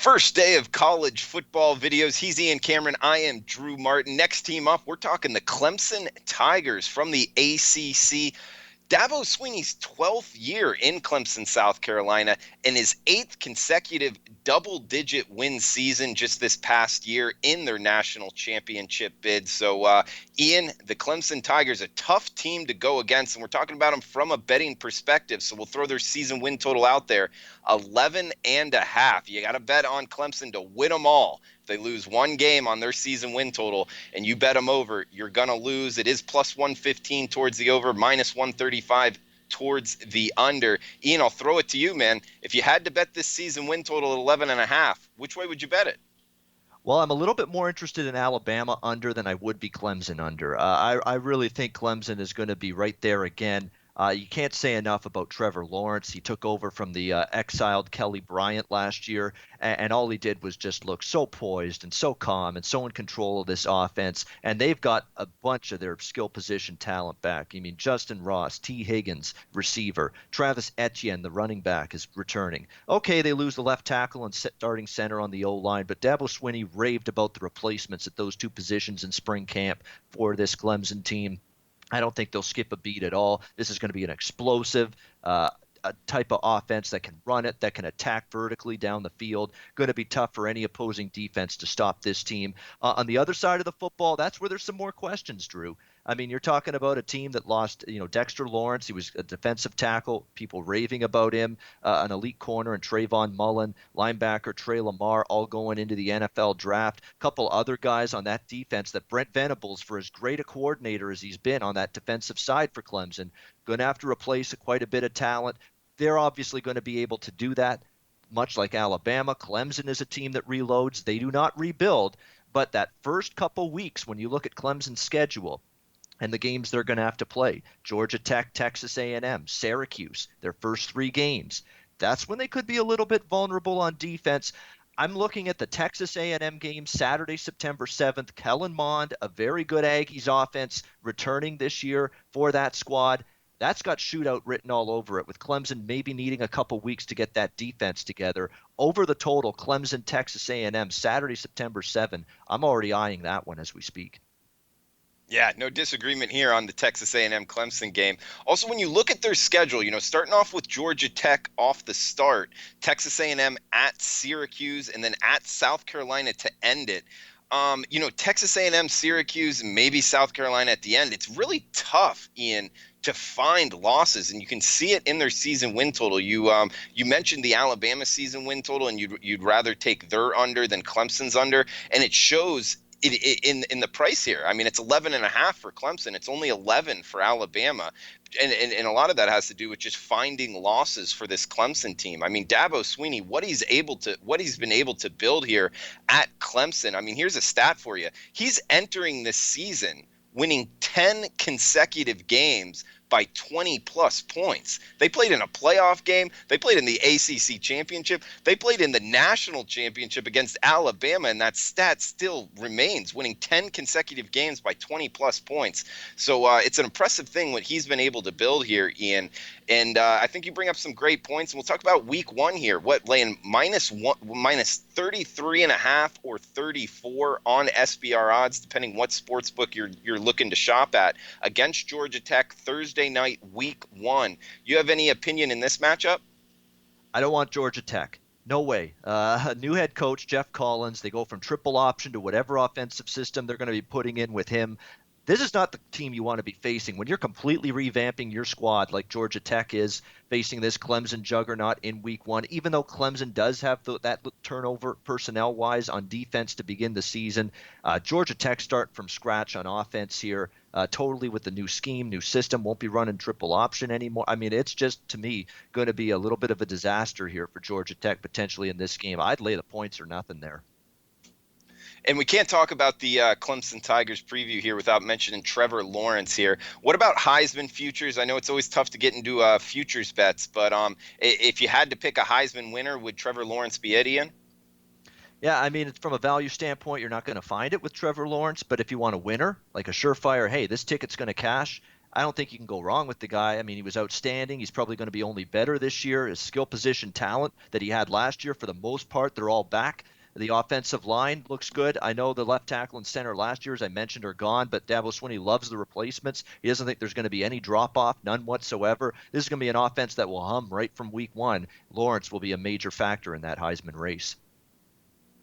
First day of college football videos. He's Ian Cameron. I am Drew Martin. Next team up, we're talking the Clemson Tigers from the ACC. Dabo Swinney's 12th year in Clemson, South Carolina, and his 8th consecutive double-digit win season just this past year in their national championship bid. So, Ian, the Clemson Tigers, a tough team to go against, and we're talking about them from a betting perspective. So we'll throw their season win total out there, 11.5. You got to bet on Clemson to win them all. If they lose one game on their season win total and you bet them over, you're going to lose. It is plus 115 towards the over, minus 135 towards the under. Ian, I'll throw it to you, man. If you had to bet this season win total at 11.5, which way would you bet it? Well, I'm a little bit more interested in Alabama under than I would be Clemson under. I really think Clemson is going to be right there again. You can't say enough about Trevor Lawrence. He took over from the exiled Kelly Bryant last year, and all he did was just look so poised and so calm and so in control of this offense. And they've got a bunch of their skill position talent back. I mean, Justin Ross, T. Higgins, receiver, Travis Etienne, the running back, is returning. Okay, they lose the left tackle and starting center on the O-line, but Dabo Swinney raved about the replacements at those two positions in spring camp for this Clemson team. I don't think they'll skip a beat at all. This is going to be an explosive a type of offense that can run it, that can attack vertically down the field. Going to be tough for any opposing defense to stop this team. On the other side of the football, that's where there's some more questions, Drew. I mean, you're talking about a team that lost, Dexter Lawrence. He was a defensive tackle, people raving about him, an elite corner, and Trayvon Mullen, linebacker Trey Lamar, all going into the NFL draft. A couple other guys on that defense that Brent Venables, for as great a coordinator as he's been on that defensive side for Clemson, going to have to replace quite a bit of talent. They're obviously going to be able to do that, much like Alabama. Clemson is a team that reloads. They do not rebuild. But that first couple weeks, when you look at Clemson's schedule, and the games they're going to have to play, Georgia Tech, Texas A&M, Syracuse, their first three games, that's when they could be a little bit vulnerable on defense. I'm looking at the Texas A&M game Saturday, September 7th. Kellen Mond, a very good Aggies offense, returning this year for that squad. That's got shootout written all over it, with Clemson maybe needing a couple weeks to get that defense together. Over the total, Clemson, Texas A&M, Saturday, September 7th. I'm already eyeing that one as we speak. Yeah, no disagreement here on the Texas A&M Clemson game. Also, when you look at their schedule, starting off with Georgia Tech off the start, Texas A&M at Syracuse, and then at South Carolina to end it. Texas A&M, Syracuse, and maybe South Carolina at the end. It's really tough, Ian, to find losses, and you can see it in their season win total. You mentioned the Alabama season win total, and you'd rather take their under than Clemson's under, and it shows in the price here. I mean, it's 11.5 for Clemson. It's only 11 for Alabama. And a lot of that has to do with just finding losses for this Clemson team. I mean, Dabo Swinney, what he's been able to build here at Clemson. I mean, here's a stat for you. He's entering this season winning 10 consecutive games by 20 plus points. They played in a playoff game. They played in the ACC championship. They played in the national championship against Alabama, and that stat still remains, winning 10 consecutive games by 20 plus points. So it's an impressive thing what he's been able to build here, Ian. And I think you bring up some great points, and we'll talk about week one here. Laying minus 33.5 or 34 on SBR odds, depending what sportsbook you're looking to shop at, against Georgia Tech Thursday night, week one. You have any opinion in this matchup? I don't want Georgia Tech. No way. New head coach, Jeff Collins. They go from triple option to whatever offensive system they're going to be putting in with him. This is not the team you want to be facing when you're completely revamping your squad like Georgia Tech is facing this Clemson juggernaut in week one. Even though Clemson does have that turnover personnel-wise on defense to begin the season, Georgia Tech start from scratch on offense here, totally with the new scheme, new system, won't be running triple option anymore. I mean, it's just, to me, going to be a little bit of a disaster here for Georgia Tech potentially in this game. I'd lay the points or nothing there. And we can't talk about the Clemson Tigers preview here without mentioning Trevor Lawrence here. What about Heisman futures? I know it's always tough to get into futures bets, but if you had to pick a Heisman winner, would Trevor Lawrence be it, Ian? Yeah, I mean, from a value standpoint, you're not going to find it with Trevor Lawrence, but if you want a winner, like a surefire, hey, this ticket's going to cash, I don't think you can go wrong with the guy. I mean, he was outstanding. He's probably going to be only better this year. His skill position talent that he had last year, for the most part, they're all back. The offensive line looks good. I know the left tackle and center last year, as I mentioned, are gone, but Dabo Swinney loves the replacements. He doesn't think there's going to be any drop off, none whatsoever. This is going to be an offense that will hum right from week one. Lawrence will be a major factor in that Heisman race.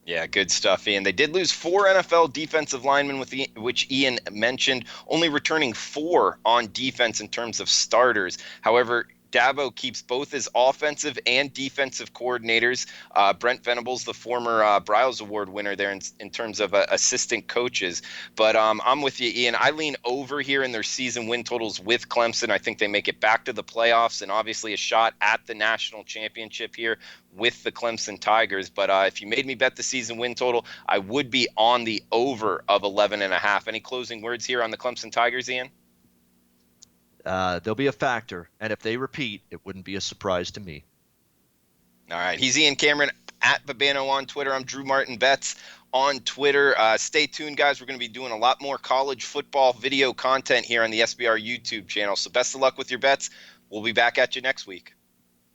Yeah, good stuff, Ian. They did lose 4 NFL defensive linemen, which Ian mentioned, only returning 4 on defense in terms of starters. However, Dabo keeps both his offensive and defensive coordinators. Brent Venables, the former Bryles Award winner there in terms of assistant coaches. But I'm with you, Ian. I lean over here in their season win totals with Clemson. I think they make it back to the playoffs and obviously a shot at the national championship here with the Clemson Tigers. But if you made me bet the season win total, I would be on the over of 11.5. Any closing words here on the Clemson Tigers, Ian? They'll be a factor, and if they repeat, it wouldn't be a surprise to me. All right. He's Ian Cameron at Babano on Twitter. I'm Drew Martin Betts on Twitter. Stay tuned, guys. We're going to be doing a lot more college football video content here on the SBR YouTube channel. So best of luck with your bets. We'll be back at you next week.